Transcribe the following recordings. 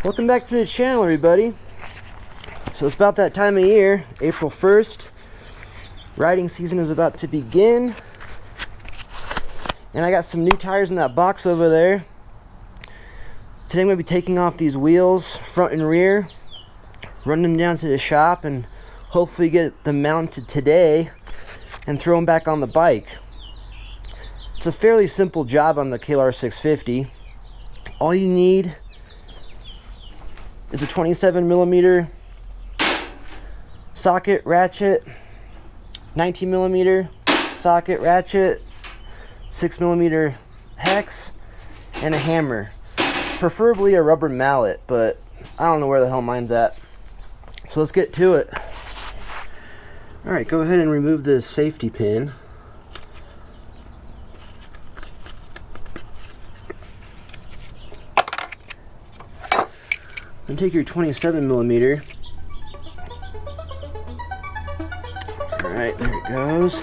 Welcome back to the channel, everybody. So it's about that time of year, April 1st. Riding season is about to begin. And I got some new tires in that box over there. Today I'm going to be taking off these wheels, front and rear, run them down to the shop, and hopefully get them mounted today and throw them back on the bike. It's a fairly simple job on the KLR 650. All you need is a 27mm socket ratchet, 19mm socket ratchet, 6mm hex, and a hammer. Preferably a rubber mallet, but I don't know where the hell mine's at. So let's get to it. Alright, go ahead and remove this safety pin. And take your 27mm. Alright, there it goes.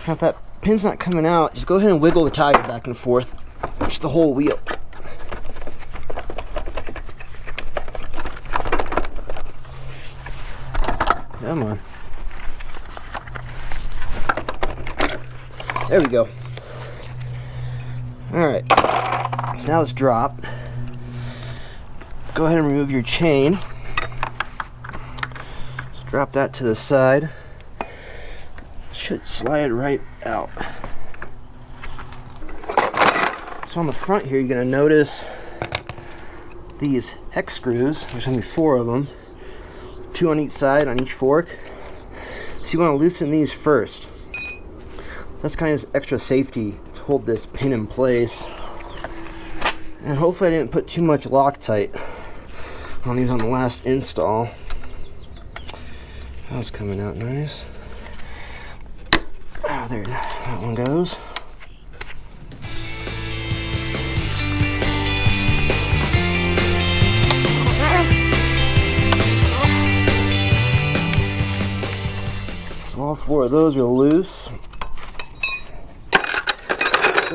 Now if that pin's not coming out, just go ahead and wiggle the tire back and forth. Just the whole wheel. Come on. There we go. Alright. So now it's dropped. Go ahead and remove your chain. Just drop that to the side. Should slide right out. So on the front here, you're going to notice these hex screws. There's going to be 4 of them. 2 on each side, on each fork. So you want to loosen these first. That's kind of extra safety to hold this pin in place. And hopefully I didn't put too much Loctite on these on the last install. That's coming out nice. Ah, there that one goes. All 4 of those are loose. Go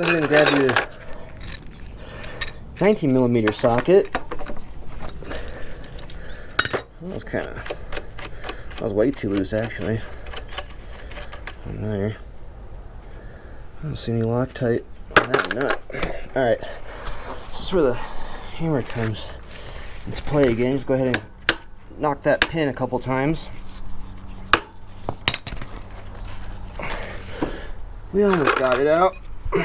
ahead and grab your 19mm socket. That was way too loose actually. And there. I don't see any Loctite on that nut. Alright. This is where the hammer comes into play again. Just go ahead and knock that pin a couple times. We almost got it out. Go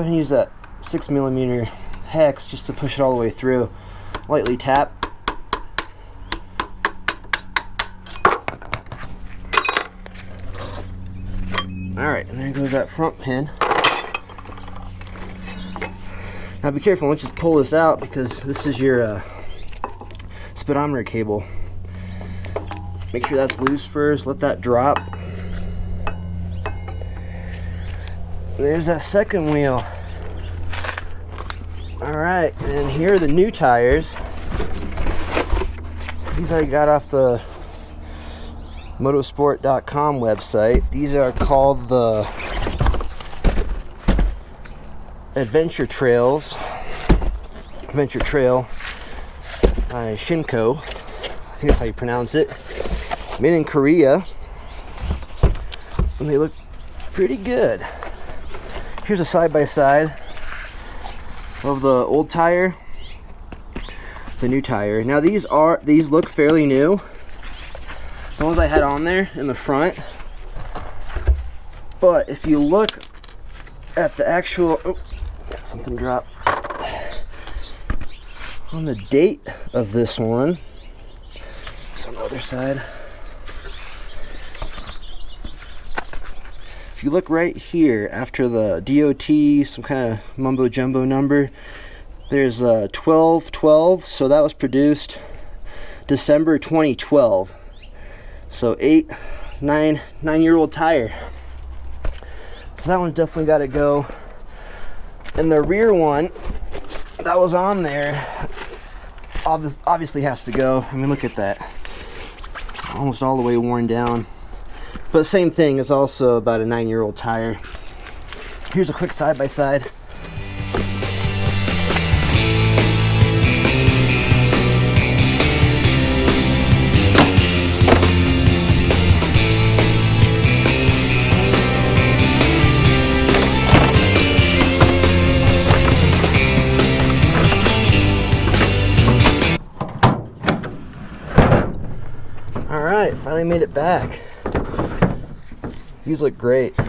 ahead and use that 6mm hex just to push it all the way through. Lightly tap. Alright, and there goes that front pin. Now be careful, don't just pull this out because this is your speedometer cable. Make sure that's loose first, let that drop. There's that second wheel. Alright, and here are the new tires. These I got off the motorsport.com website. These are called the Adventure Trail by Shinko. I think that's how you pronounce it. Made in Korea. And they look pretty good. Here's a side-by-side of the old tire, the new tire. Now these look fairly new. The ones I had on there in the front. But if you look at the actual, oh, something dropped. On the date of this one, it's on the other side. If you look right here after the DOT, some kind of mumbo jumbo number, there's 1212, so that was produced December 2012. So 9-year-old tire. So that one's definitely got to go. And the rear one that was on there obviously has to go. I mean, look at that. Almost all the way worn down. But same thing, it's also about a 9-year-old tire. Here's a quick side-by-side. Alright, finally made it back. These look great. Go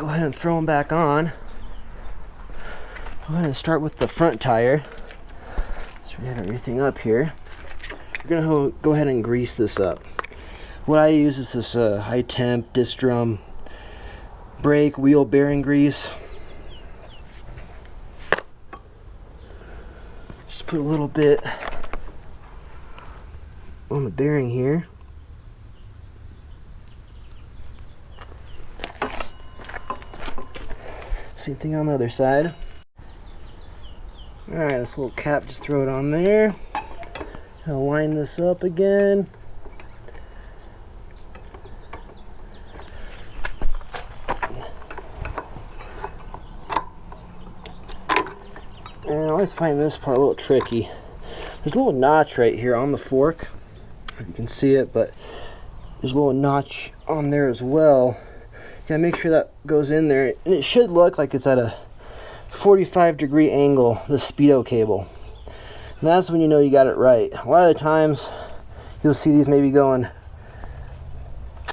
ahead and throw them back on. Go ahead and start with the front tire. So we have everything up here. We're gonna go ahead and grease this up. What I use is this high temp disc drum brake wheel bearing grease. Just put a little bit on the bearing here. Same thing on the other side. Alright, this little cap, just throw it on there. I'll line this up again. And I always find this part a little tricky. There's a little notch right here on the fork. You can see it, but there's a little notch on there as well. You gotta make sure that goes in there, and it should look like it's at a 45-degree angle, the speedo cable. And that's when you know you got it right. A lot of the times you'll see these maybe going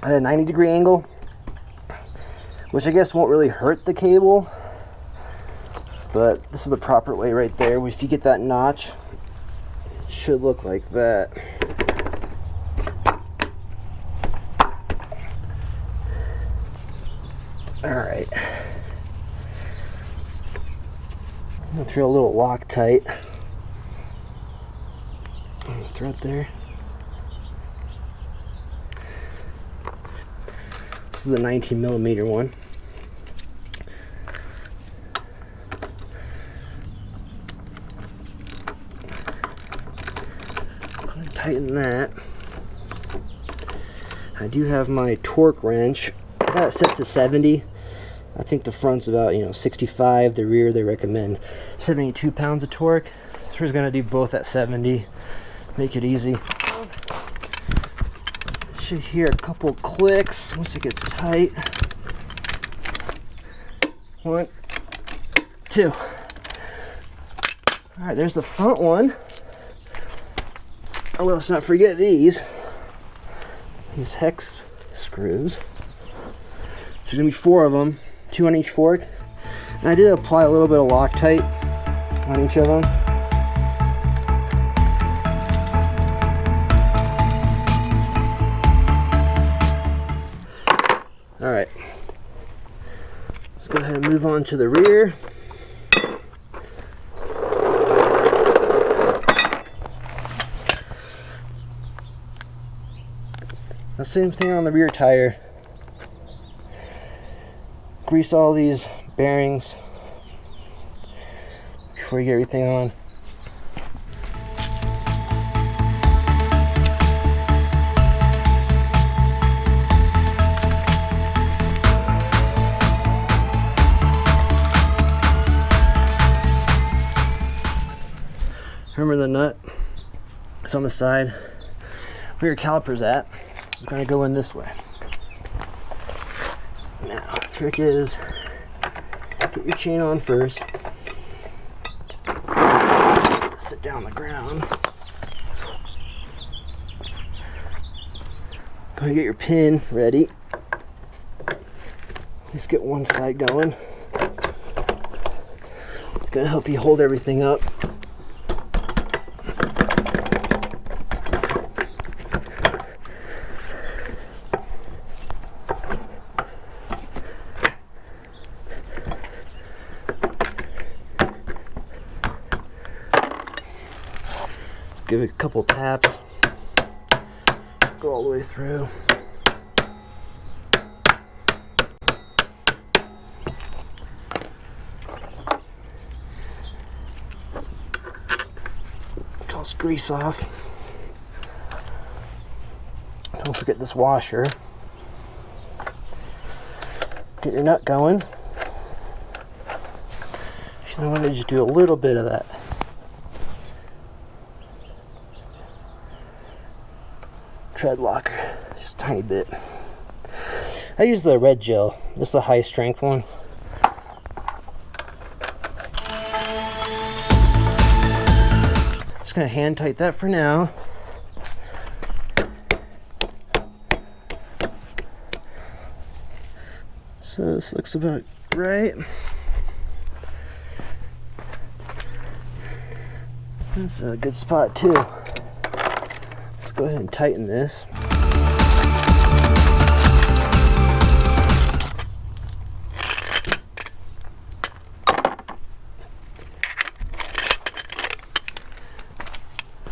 at a 90-degree angle, which I guess won't really hurt the cable, but this is the proper way right there. If you get that notch, it should look like that. Alright, I'm going to throw a little Loctite on the thread there. This is the 19mm one. Go ahead and tighten that. I do have my torque wrench. I got it set to 70. I think the front's about 65. The rear they recommend 72 pounds of torque. So we're gonna do both at 70. Make it easy. Should hear a couple clicks once it gets tight. 1, 2. All right, there's the front one. Oh, let's not forget these hex screws. There's gonna be 4 of them. 2 on each fork. And I did apply a little bit of Loctite on each of them. Alright. Let's go ahead and move on to the rear. Now, same thing on the rear tire. Grease all these bearings before you get everything on. Remember the nut? It's on the side where your caliper's at. It's going to go in this way. Now, the trick is get your chain on first. Sit down on the ground. Go ahead and get your pin ready. Just get one side going. It's going to help you hold everything up. Give it a couple taps, go all the way through. this grease off. Don't forget this washer. Get your nut going. I want to just do a little bit of that. Tread locker, just a tiny bit. I use the red gel. This is the high strength one. Just gonna hand tight that for now. So this looks about right. That's a good spot too. Let's go ahead and tighten this.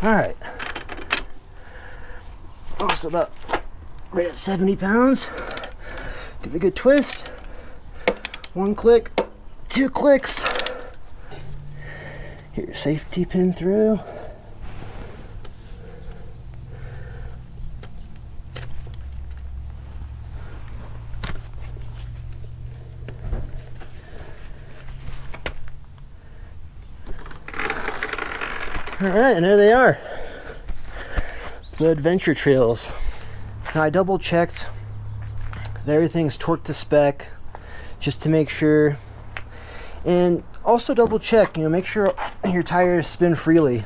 Alright. Also about right at 70 pounds. Give it a good twist. 1 click, 2 clicks. Get your safety pin through. Alright, and there they are. The Adventure Trails. Now I double checked that everything's torqued to spec just to make sure. And also double check, make sure your tires spin freely.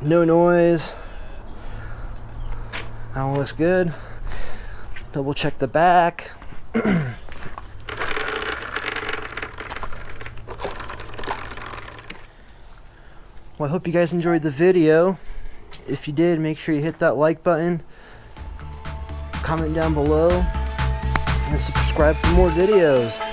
No noise. That one looks good. Double check the back. Well, I hope you guys enjoyed the video. If you did, make sure you hit that like button, comment down below, and subscribe for more videos.